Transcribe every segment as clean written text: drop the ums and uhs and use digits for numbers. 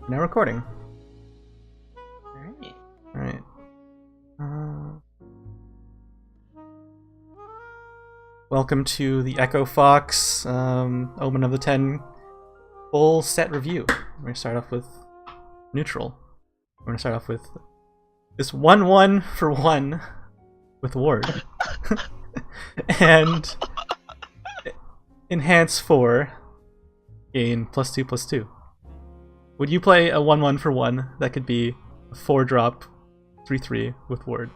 Now recording. Alright. Alright. Welcome to the Echo Fox Omen of the 10 full set review. We're going to start off with neutral. We're going to start off with this 1-1 for 1 with Ward. And enhance 4, gain +2/+2. Would you play a 1-1 for 1 that could be a 4-drop 3/3 with Ward?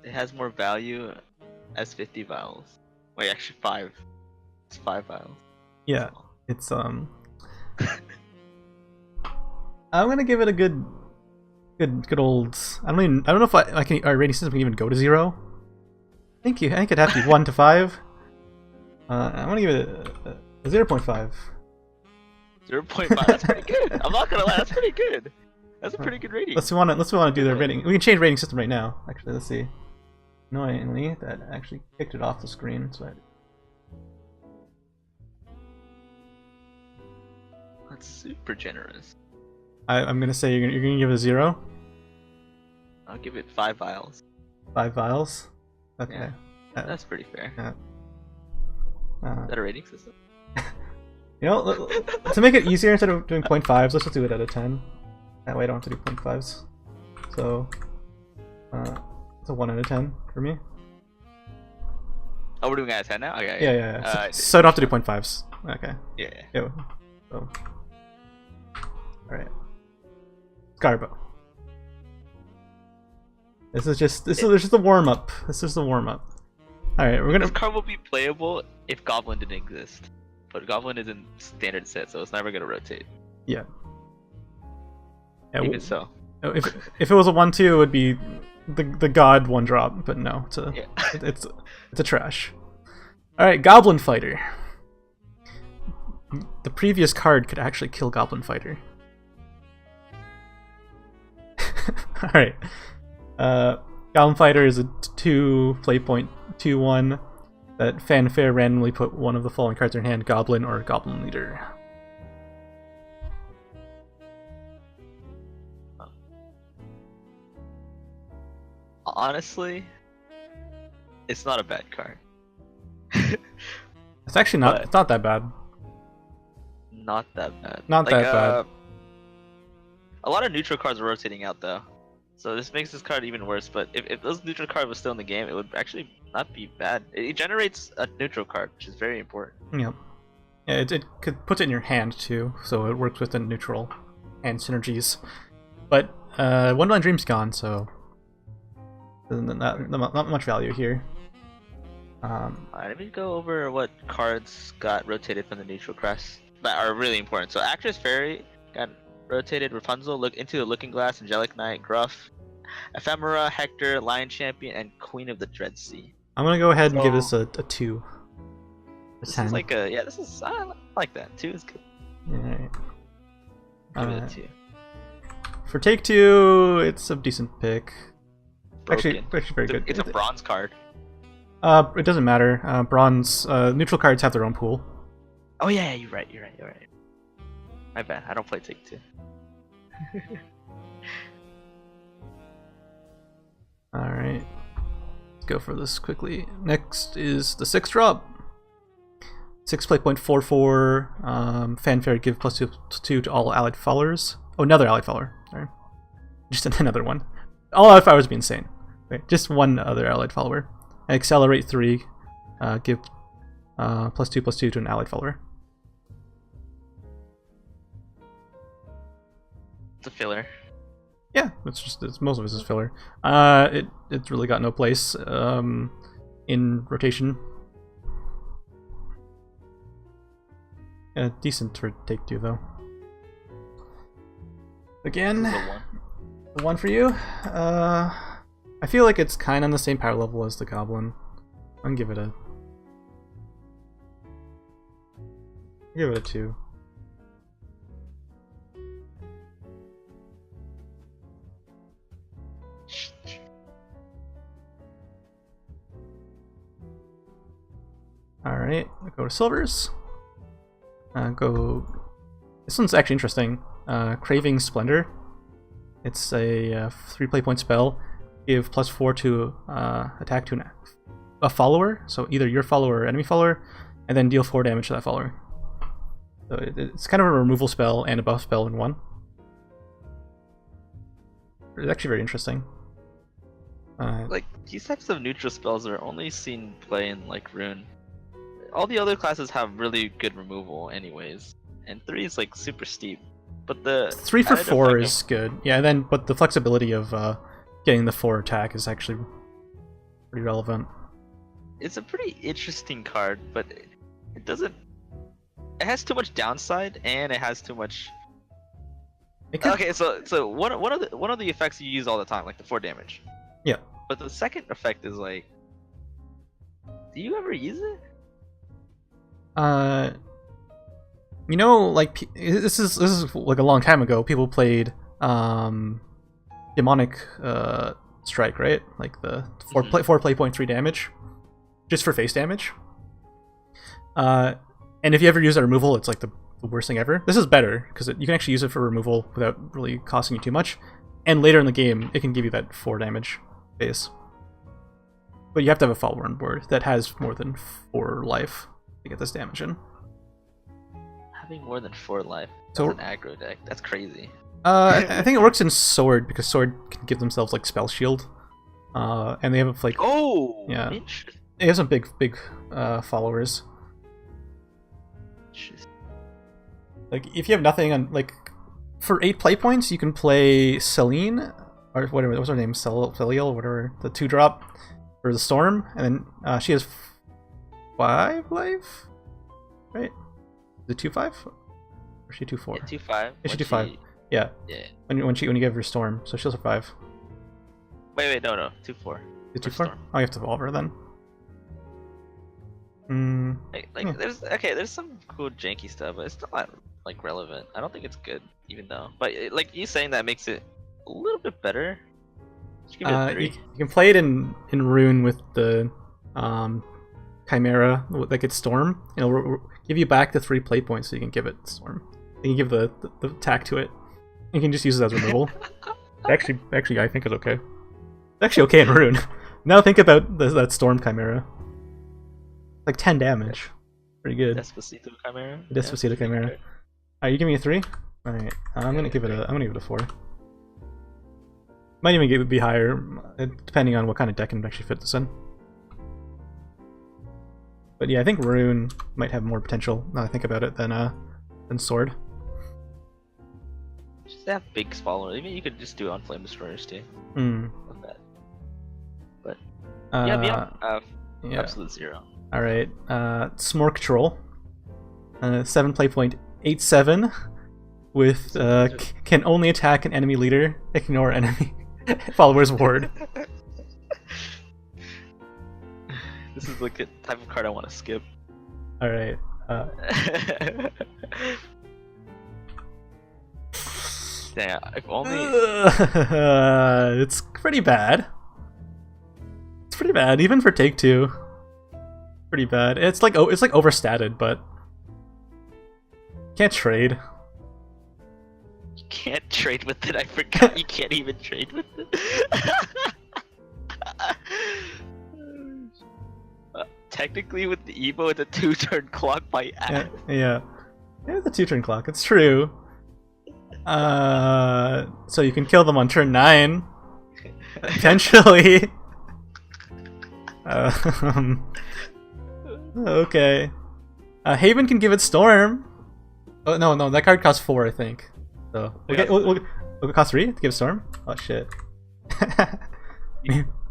It has more value as 50 vials. Wait, actually 5. It's 5 vials. Yeah, it's I'm gonna give it a good old. I don't know if I can. Our rating system can even go to 0. I think it'd have to be 1 to 5. I'm gonna give it a 0.5. 0.5. That's pretty good. I'm not gonna lie. That's pretty good. That's a pretty good rating. Let's want to do the rating. We can change rating system right now. Actually, let's see. Annoyingly, that actually kicked it off the screen. So That's super generous. I'm gonna say you're gonna give it a 0. I'll give it 5 vials. 5 vials. Okay. Yeah, that's pretty fair. Yeah. Is that a rating system? You know, to make it easier, instead of doing 0.5s, let's just do it at a 10. That way I don't have to do 0.5s. So, it's a 1 out of 10 for me. Oh, we're doing it at 10 now? Okay. Yeah. So I don't have to do 0.5s. Okay. Yeah. So. Alright. Garbo. This is just a warm up. This is the warm up. Alright, we're gonna. This card will be playable if Goblin didn't exist. But Goblin is in standard set, so it's never gonna rotate. Yeah. Even so. If it was a 1/2, it would be the god 1-drop, but no, it's a trash. Alright, Goblin Fighter. The previous card could actually kill Goblin Fighter. Alright. Goblin Fighter is a 2 play point 2/1 that Fanfare randomly put one of the following cards in your hand: Goblin or Goblin Leader. Honestly, it's not a bad card. It's actually not. It's not that bad. Not that bad. Not that bad. A lot of neutral cards are rotating out though, so this makes this card even worse. But if those neutral cards were still in the game, it would actually not be bad. It generates a neutral card, which is very important. Yeah. Yeah, it could put it in your hand too, so it works with the neutral and synergies. But Wonderland Dream's gone, so not much value here. Let me go over what cards got rotated from the neutral crest that are really important. So Actress Fairy got rotated. Rapunzel, Look into the Looking Glass, Angelic Knight, Gruff, Ephemera, Hector, Lion Champion, and Queen of the Dread Sea. I'm gonna go ahead and give this a 2. This is like a I like that. 2 is good. Alright. Give it a 2. For take 2, it's a decent pick. Broken. Actually very good. It's a bronze card. It doesn't matter. Bronze neutral cards have their own pool. Oh yeah, you're right. My bad. I don't play take 2. Alright. Let's go for this quickly. Next is the 6-drop. 6 play point 4/4. Fanfare, give +2/+2 to all allied followers. Oh, another allied follower. Sorry. Just another one. All allied followers would be insane. Wait, just one other allied follower. Accelerate 3. Give +2/+2 to an allied follower. It's a filler. Yeah, most of it is filler. It's really got no place in rotation. Yeah, decent for take 2 though. Again, the 1 for you. I feel like it's kind of on the same power level as the Goblin. I'm gonna give it a 2. Alright, go to silvers. Go This one's actually interesting. Craving Splendor. It's a 3 play point spell. Give +4 to attack to a follower, so either your follower or enemy follower, and then deal 4 damage to that follower. So it's kind of a removal spell and a buff spell in one. It's actually very interesting. Like, these types of neutral spells are only seen play in like Rune. All the other classes have really good removal anyways, and 3 is like super steep. But the 3 for 4 is good. Yeah, but the flexibility of getting the 4 attack is actually pretty relevant. It's a pretty interesting card, but it doesn't. It has too much downside, and it has too much. Okay, so one of the effects you use all the time, like the 4 damage. Yeah. But the second effect is like, do you ever use it? You know, like this is like a long time ago. People played demonic strike, right? Like the 4 play point 3 damage, just for face damage. And if you ever use that removal, it's like the worst thing ever. This is better because you can actually use it for removal without really costing you too much. And later in the game, it can give you that 4 damage base. But you have to have a follower on board that has more than 4 life to get this damage in. Having more than 4 life. That's an aggro deck. That's crazy. I think it works in Sword because Sword can give themselves like spell shield, and they have like yeah, they have some big followers. Like if you have nothing on like for 8 play points, you can play Celine or whatever. What's her name? Celiel, whatever. The 2-drop for the Storm, and then she has 5 life, right? Is it 2/5? Or is she 2/4? Yeah, 2/5. Is she 2/5? Yeah. Yeah. When you give her Storm, so she'll survive. Wait, no, 2/4. Is it 2/4? Oh, you have to evolve her then. There's some cool janky stuff, but it's still not like relevant. I don't think it's good, even though. But like you saying that makes it a little bit better. Just give it a 3. You can play it in Rune with the Chimera that gets Storm. It'll give you back the 3 play points, so you can give it Storm. You can give the attack to it. You can just use it as removal. actually, I think it's okay. It's actually okay in Rune. Now think about that Storm Chimera. Like 10 damage. Pretty good. Despacito Chimera. Despacito Chimera. Alright, you give me a 3? Alright, I'm gonna give it a 4. Might even be higher, depending on what kind of deck can actually fit this in. But yeah, I think Rune might have more potential now that I think about it than Sword. Just have big follower. Maybe you could just do it on Flame Destroyers too. Love that. But yeah, Absolute 0. Alright, Smork Troll. 7 play point 8/7 with can only attack an enemy leader, ignore enemy follower's ward. This is like a type of card I want to skip. Alright. Damn, if only. It's pretty bad. It's pretty bad, even for Take 2. Pretty bad. It's like overstated, but can't trade. You can't trade with it. I forgot you can't even trade with it. Technically, with the Evo, it's a 2-turn clock by ass. Yeah, it's a 2-turn clock. It's true. So you can kill them on turn 9, potentially. Okay. Haven can give it Storm. Oh no, that card costs 4, I think. So we'll cost 3 to give Storm. Oh shit.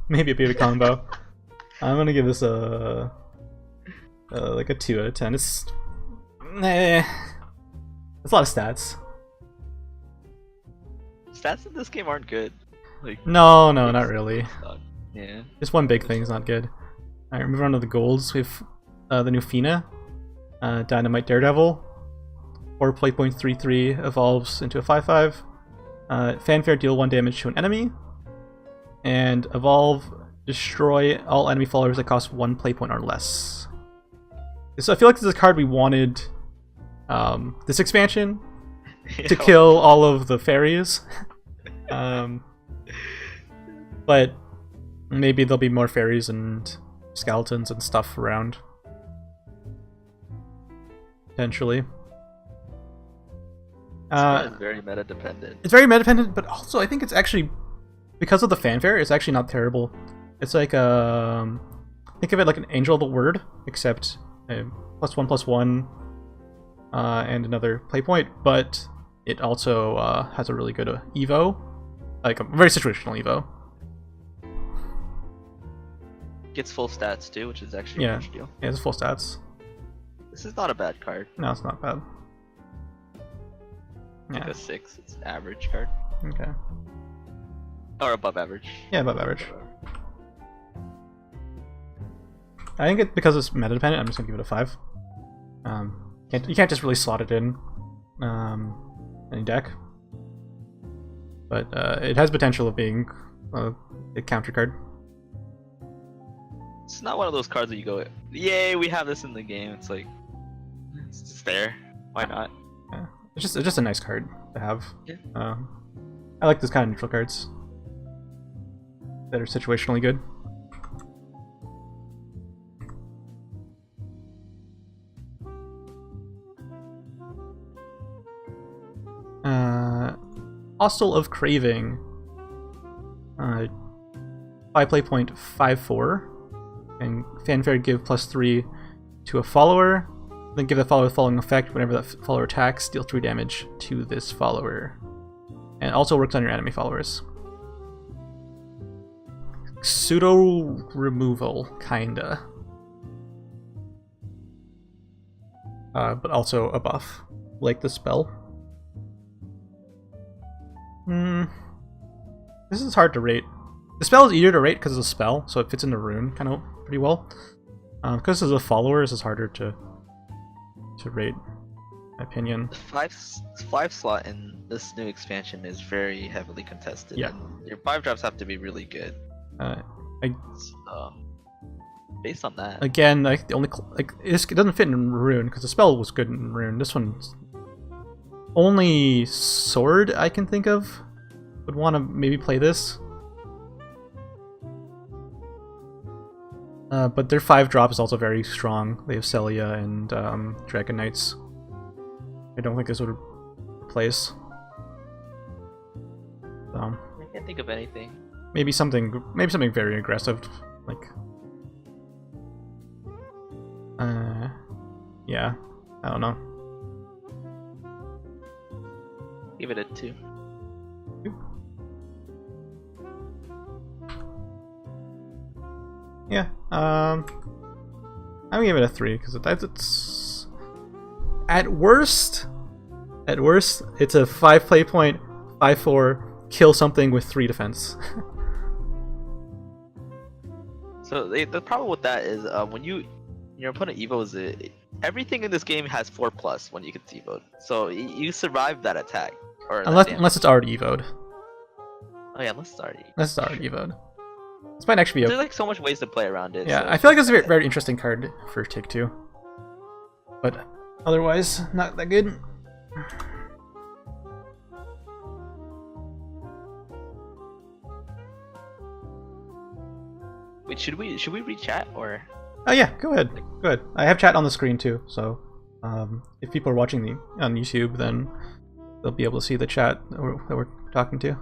Maybe a bit of a combo. I'm gonna give this like a 2 out of 10. It's a lot of stats. Stats in this game aren't good. Like, no, not really. Yeah. Just one big thing is not good. Alright, moving on to the golds. We have the new Fina, Dynamite Daredevil. 4 play point 3/3 evolves into a 5/5. Fanfare, deal 1 damage to an enemy. And evolve, destroy all enemy followers that cost 1 play point or less. So I feel like this is a card we wanted this expansion, to kill all of the fairies. But maybe there'll be more fairies and skeletons and stuff around. Potentially. It's very meta dependent. It's very meta dependent, but also I think it's actually, because of the fanfare, it's actually not terrible. It's like think of it like an Angel of the Word, except +1/+1 and another play point, but it also has a really good Evo, like a very situational Evo. Gets full stats too, which is actually a huge deal. Yeah, it's full stats. This is not a bad card. No, it's not bad. Like a 6, it's an average card. Okay. Or above average. Yeah, above average. I think because it's meta dependent, I'm just gonna give it a 5. You can't just really slot it in any deck, but it has potential of being a counter card. It's not one of those cards that you go, yay, we have this in the game. It's like, it's just there. Why not? Yeah. It's just a nice card to have. Yeah. I like those kind of neutral cards that are situationally good. Hostel of Craving. 5 play point 5/4. And fanfare give +3 to a follower. Then give the follower the following effect: whenever that follower attacks, deal 3 damage to this follower. And it also works on your enemy followers. Pseudo removal, kinda. But also a buff, like the spell. This is hard to rate. The spell is easier to rate because it's a spell, so it fits into rune kind of pretty well. Because as a follower, this is harder to rate, in my opinion. The 5 slot in this new expansion is very heavily contested. Yeah. And your 5 drops have to be really good. Based on that. Again, like the only it doesn't fit in rune because the spell was good in rune. This one's only sword I can think of would want to maybe play this. But their 5 drop is also very strong. They have Celia and Dragon Knights. I don't think this would replace. So I can't think of anything. maybe something very aggressive, like yeah, I don't know. Give it a 2. Yeah, I'm gonna give it a 3 because it's at worst it's a 5 play point, 5/4, kill something with 3 defense. So the problem with that is when your opponent evos it, everything in this game has 4+ when you get evoed. So you survive that attack. Or unless it's already evoed. Oh yeah, unless it's already. Unless it's already evoed. This might actually be. There's like so much ways to play around it. Yeah, so I feel like it's a very, very interesting card for Take 2, but otherwise not that good. Wait, should we read chat or? Oh yeah, go ahead. Go ahead. I have chat on the screen too, so if people are watching on YouTube, then they'll be able to see the chat that we're talking to.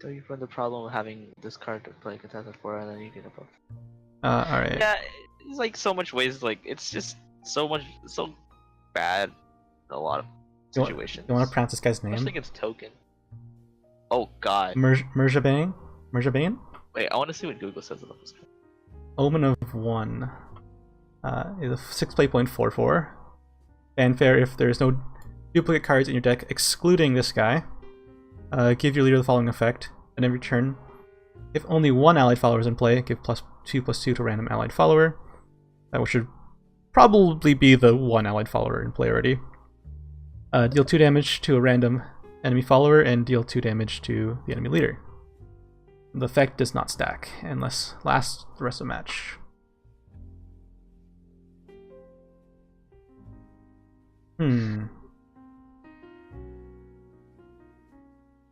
So you run the problem of having this card to play contested for, and then you get a buff. All right. Yeah, it's like so much ways. Like it's just so bad in a lot of situations. You want to pronounce this guy's name? Especially against token. Oh God. Merjabane? Wait, I want to see what Google says about this card. Omen of 1 is a 6 play point 4/4. Fanfare: if there's no duplicate cards in your deck excluding this guy, give your leader the following effect, and in return, if only one allied follower is in play, give +2/+2 to a random allied follower. That should probably be the one allied follower in play already. Deal 2 damage to a random enemy follower, and deal 2 damage to the enemy leader. The effect does not stack unless lasts the rest of the match.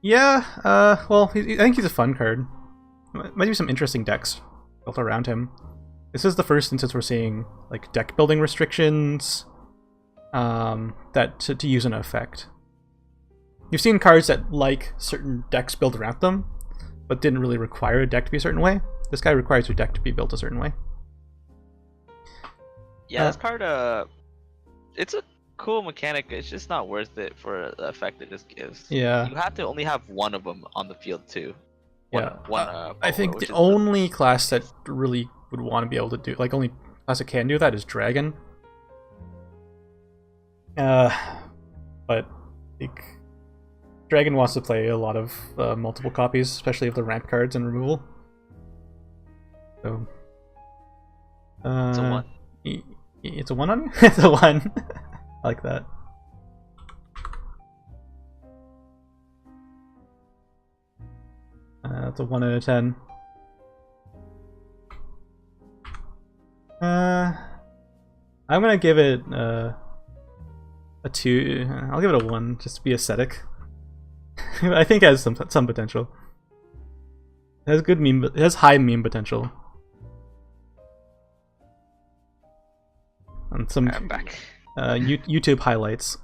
Yeah, well, I think he's a fun card. Might be some interesting decks built around him. This is the first instance we're seeing like deck building restrictions that to use an effect. You've seen cards that like certain decks built around them, but didn't really require a deck to be a certain way. This guy requires your deck to be built a certain way. Yeah, this card, it's a cool mechanic. It's just not worth it for the effect it just gives. Yeah. You have to only have one of them on the field too. I think the only class that really would want to be able to do, like, only class that can do that is Dragon. But like, Dragon wants to play a lot of multiple copies, especially of the ramp cards and removal. So, it's a 1. It's a 1 on you? It's a 1. I like that. That's a 1 out of 10. I'm gonna give it a 2. I'll give it a 1 just to be aesthetic. I think it has some potential. It has good meme. It has high meme potential. And some YouTube highlights.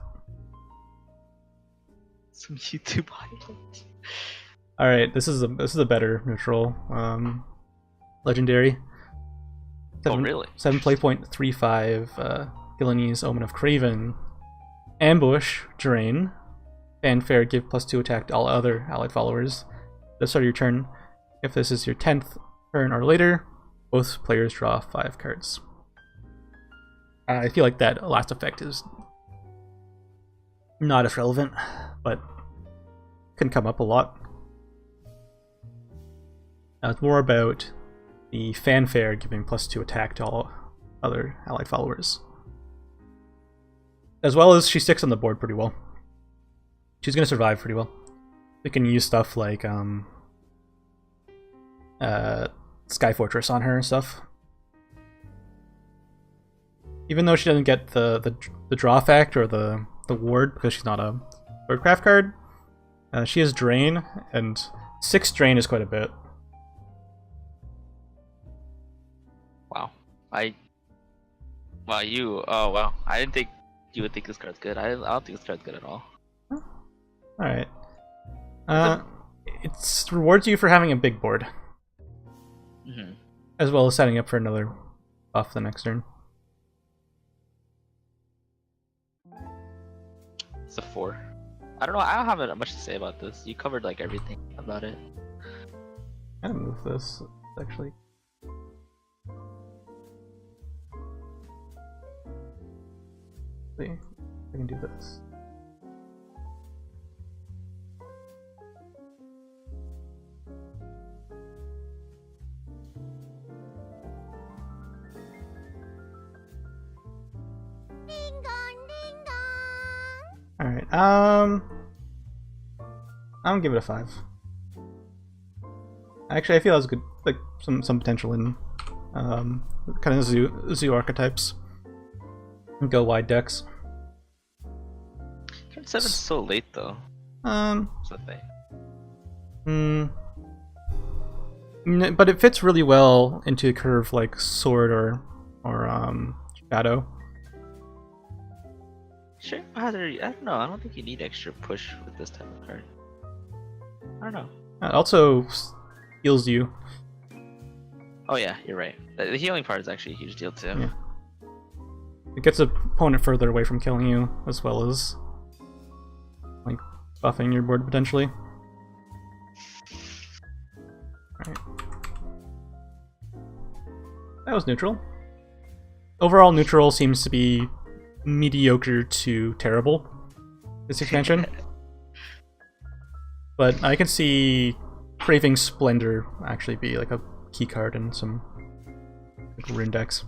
Some YouTube highlights. All right, this is a better neutral. Legendary. Oh really? 7.35. Gillenese Omen of Craven. Ambush, Drain. Fanfare, give +2 attack to all other allied followers. At the start of your turn, if this is your 10th turn or later, both players draw 5 cards. I feel like that last effect is not as relevant, but can come up a lot. It's more about the Fanfare giving +2 attack to all other allied followers. As well as she sticks on the board pretty well. She's going to survive pretty well. We can use stuff like Sky Fortress on her and stuff. Even though she doesn't get the draw effect or the ward because she's not a Birdcraft card, she has Drain, and 6 Drain is quite a bit. Wow. Oh wow. I didn't think you would think this card's good. I don't think this card's good at all. Alright. It rewards you for having a big board. Mm-hmm. As well as setting up for another buff the next turn. It's a 4. I don't know, I don't have much to say about this. You covered like everything about it. I'm gonna move this, actually. See if I can do this. Alright, I'm gonna give it a 5. Actually, I feel it has good, like, some potential in kind of zoo archetypes. Go wide decks. Turn 7's so late though. What's the thing? But it fits really well into a curve like Sword or Shadow. Sure, I don't know. I don't think you need extra push with this type of card. I don't know. It also heals you. Oh yeah, you're right. The healing part is actually a huge deal too. Yeah. It gets an opponent further away from killing you, as well as like buffing your board potentially. Alright. That was neutral. Overall, neutral seems to be mediocre to terrible this expansion. But I can see Craving Splendor actually be like a key card in some like rune decks.